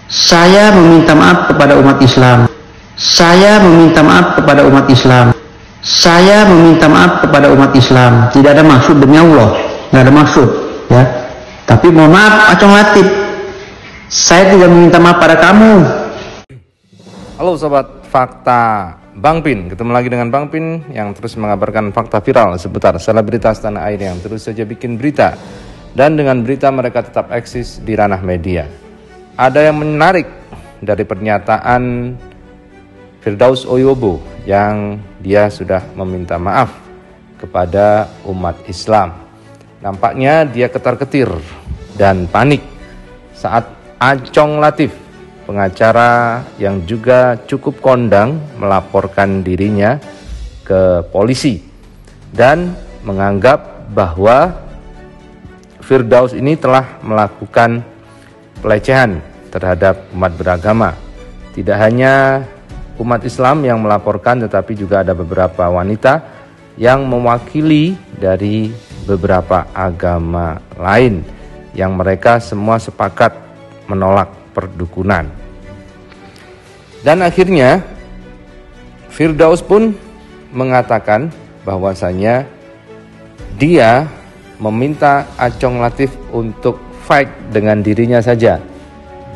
Saya meminta maaf kepada umat Islam. Saya meminta maaf kepada umat Islam. Saya meminta maaf kepada umat Islam. Tidak ada maksud demi Allah, nggak ada maksud, ya. Tapi mohon maaf, Acong Latif, saya tidak meminta maaf pada kamu. Halo sobat fakta Bang Pin, ketemu lagi dengan Bang Pin yang terus mengabarkan fakta viral seputar selebritas tanah air yang terus saja bikin berita. Dan dengan berita mereka tetap eksis di ranah media. Ada yang menarik dari pernyataan Firdaus Oyobo yang dia sudah meminta maaf kepada umat Islam. Nampaknya dia ketar-ketir dan panik saat Acong Latif, pengacara yang juga cukup kondang, melaporkan dirinya ke polisi dan menganggap bahwa Firdaus ini telah melakukan pelecehan terhadap umat beragama. Tidak hanya umat Islam yang melaporkan, tetapi juga ada beberapa wanita yang mewakili dari beberapa agama lain yang mereka semua sepakat menolak perdukunan. Dan akhirnya Firdaus pun mengatakan bahwasanya dia meminta Acong Latif untuk fight dengan dirinya saja,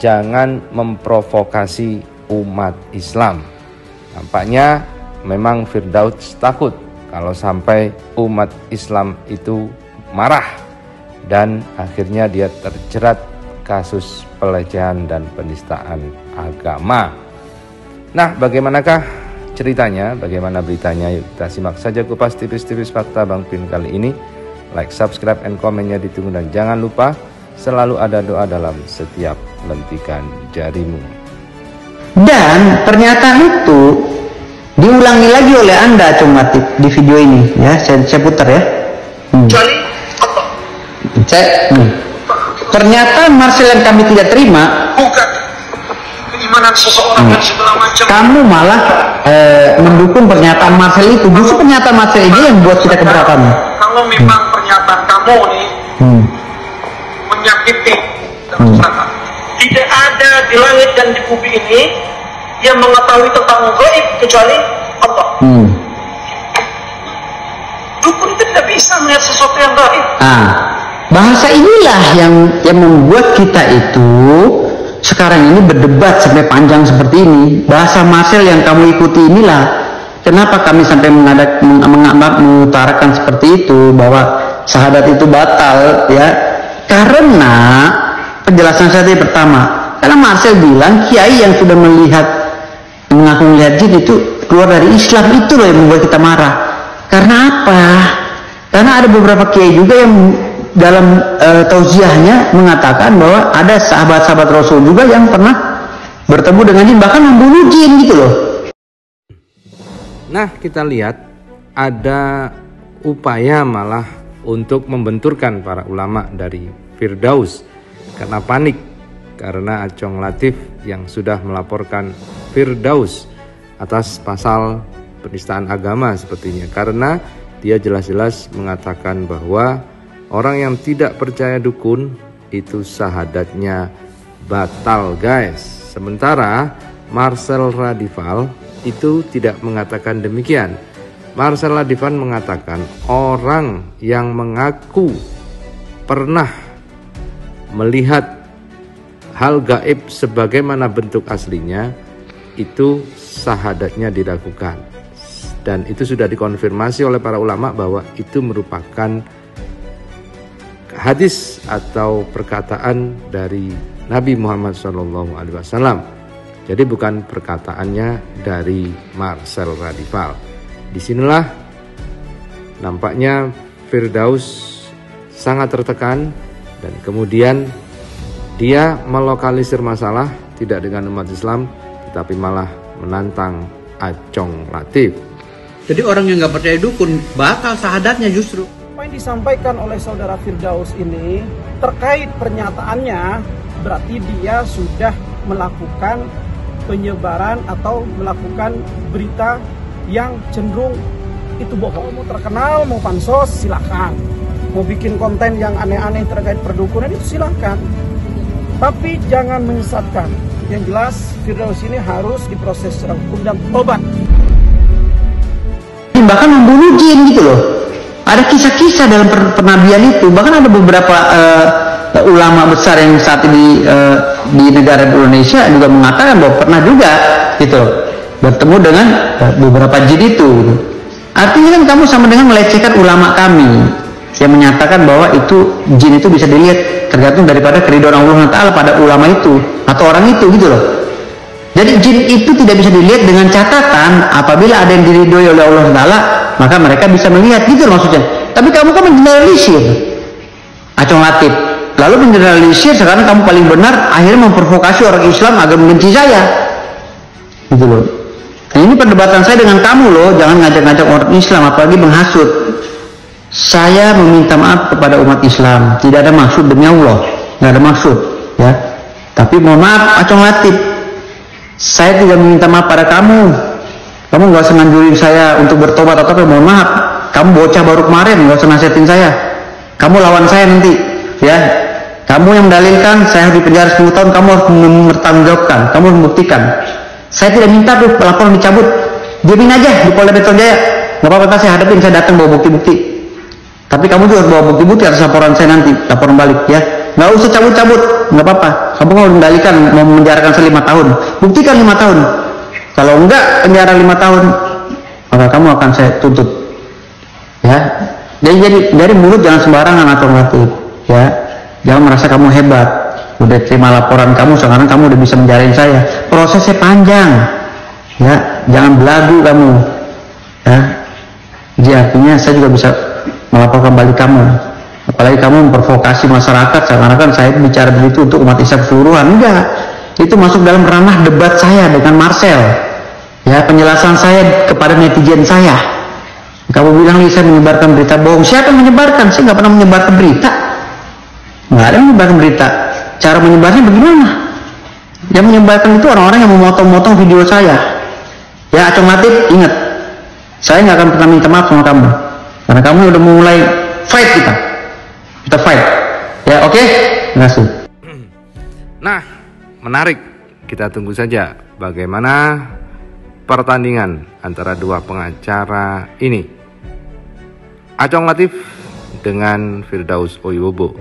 jangan memprovokasi umat Islam. Nampaknya memang Firdaus takut kalau sampai umat Islam itu marah dan akhirnya dia terjerat kasus pelecehan dan penistaan agama. Nah, bagaimanakah ceritanya, bagaimana beritanya? Yuk kita simak saja kupas tipis-tipis fakta Bang Pin kali ini. Like, subscribe, and komennya ditunggu, dan jangan lupa selalu ada doa dalam setiap lentikan jarimu. Dan pernyataan itu diulangi lagi oleh Anda, Acong Latif, di video ini, ya. Saya putar ya. Kecuali apa? Pernyataan Marcel yang kami tidak terima. Bukan keimanan seseorang dan segala macam. Kamu malah mendukung pernyataan Marcel itu. Justru pernyataan Marcel ini yang buat kita keberatan. Kalau memang pernyataan kamu nih menyakiti dan tidak ada di langit dan di bumi ini yang mengetahui tentang gaib kecuali Allah. Dukun itu tidak bisa melihat sesuatu yang gaib. Bahasa inilah yang membuat kita itu sekarang ini berdebat sampai panjang seperti ini. Bahasa Marcel yang kamu ikuti inilah kenapa kami sampai mengutarakan seperti itu, bahwa syahadat itu batal, ya. Karena penjelasan saya tadi pertama, karena Marcel bilang kiai yang sudah mengaku melihat jin itu keluar dari Islam, itu loh yang membuat kita marah. Karena apa? Karena ada beberapa kiai juga yang dalam tausiahnya mengatakan bahwa ada sahabat-sahabat Rasul juga yang pernah bertemu dengan jin, bahkan membunuh jin gitu loh. Nah, kita lihat ada upaya malah untuk membenturkan para ulama dari Firdaus karena panik, karena Acong Latif yang sudah melaporkan Firdaus atas pasal penistaan agama sepertinya, karena dia jelas-jelas mengatakan bahwa orang yang tidak percaya dukun itu syahadatnya batal, guys. Sementara Marcel Radival itu tidak mengatakan demikian. Marcel Radival mengatakan orang yang mengaku pernah melihat hal gaib sebagaimana bentuk aslinya itu syahadatnya diragukan. Dan itu sudah dikonfirmasi oleh para ulama bahwa itu merupakan hadis atau perkataan dari Nabi Muhammad SAW. Jadi bukan perkataannya dari Marcel Radival. Disinilah nampaknya Firdaus sangat tertekan dan kemudian dia melokalisir masalah tidak dengan umat Islam tetapi malah menantang Acong Latif. Jadi orang yang nggak percaya dukun batal syahadatnya justru. Apa yang disampaikan oleh saudara Firdaus ini terkait pernyataannya berarti dia sudah melakukan penyebaran atau melakukan berita yang cenderung itu bohong. Mau terkenal, mau pansos, silahkan. Mau bikin konten yang aneh-aneh terkait perdukunan itu silahkan. Tapi jangan menyesatkan. Yang jelas Firdaus ini harus diproses secara hukum dan tobat. Bahkan membunuh jin gitu loh. Ada kisah-kisah dalam penabian itu. Bahkan ada beberapa ulama besar yang saat ini di negara Indonesia juga mengatakan bahwa pernah juga gitu loh, bertemu dengan beberapa jin itu gitu. Artinya kan kamu sama dengan melecehkan ulama kami yang menyatakan bahwa itu jin itu bisa dilihat tergantung daripada keridhaan Allah Ta'ala pada ulama itu atau orang itu gitu loh. Jadi jin itu tidak bisa dilihat dengan catatan apabila ada yang diridhoi oleh Allah Ta'ala maka mereka bisa melihat gitu loh maksudnya. Tapi kamu kan mengeneralisir Acong Latif, lalu mengeneralisir sekarang kamu paling benar, akhirnya memprovokasi orang Islam agar membenci saya gitu loh. Nah, ini perdebatan saya dengan kamu loh, jangan ngajak-ngajak orang Islam apalagi menghasut. Saya meminta maaf kepada umat Islam, tidak ada maksud demi Allah, nggak ada maksud ya. Tapi mohon maaf Acong Latif, saya tidak meminta maaf pada kamu. Kamu nggak usah nganjurin saya untuk bertobat atau apa, mohon maaf. Kamu bocah baru kemarin, nggak usah nasihatin saya. Kamu lawan saya nanti ya. Kamu yang mendalilkan saya harus dipenjara 10 tahun, kamu harus mempertanggungjawabkan, kamu harus membuktikan. Saya tidak minta tuh laporan dicabut, diamin aja di Polda Metro Jaya, nggak apa-apa, saya hadapin, saya datang bawa bukti-bukti. Tapi kamu juga harus bawa bukti-bukti atas laporan saya nanti, laporan balik ya. Nggak usah cabut-cabut, nggak apa-apa. Kamu mau mendalikan, mau menjarakan saya 5 tahun, buktikan 5 tahun. Kalau enggak penjara 5 tahun, maka kamu akan saya tuntut. Ya, dari mulut jangan sembarangan atau Latif. Ya, jangan merasa kamu hebat. Udah terima laporan kamu, sekarang kamu udah bisa menjarain saya. Prosesnya panjang. Ya, jangan belagu kamu. Ya, jadi artinya saya juga bisa melaporkan balik kamu. Apalagi kamu memprovokasi masyarakat seakan-akan saya bicara begitu untuk umat Islam keseluruhan. Enggak, itu masuk dalam ranah debat saya dengan Marcel ya, penjelasan saya kepada netizen saya. Kamu bilang nih saya menyebarkan berita bohong. Siapa yang menyebarkan? Saya nggak pernah menyebarkan berita, nggak ada yang menyebarkan berita. Cara menyebarnya bagaimana? Yang menyebarkan itu orang-orang yang memotong-motong video saya ya. Acong Latif, ingat, saya nggak akan pernah minta maaf sama kamu karena kamu udah mulai fight kita fight ya. Oke, terima kasih. Nah, menarik, kita tunggu saja bagaimana pertandingan antara dua pengacara ini, Acong Latif dengan Firdaus Oiwobo.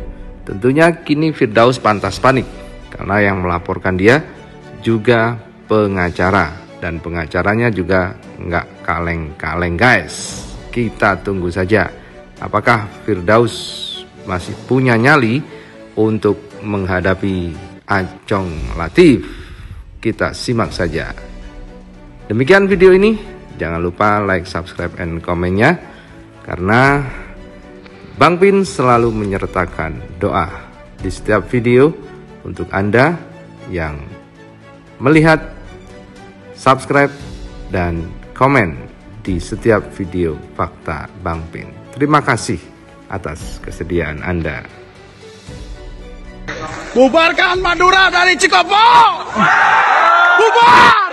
Tentunya kini Firdaus pantas panik karena yang melaporkan dia juga pengacara dan pengacaranya juga nggak kaleng-kaleng guys. Kita tunggu saja apakah Firdaus masih punya nyali untuk menghadapi Acong Latif. Kita simak saja. Demikian video ini, jangan lupa like, subscribe, and komennya karena Bang Pin selalu menyertakan doa di setiap video untuk Anda yang melihat, subscribe, dan komen di setiap video Fakta Bang Pin. Terima kasih atas kesediaan Anda. Bubarkan Madura dari Cikopo! Bubar!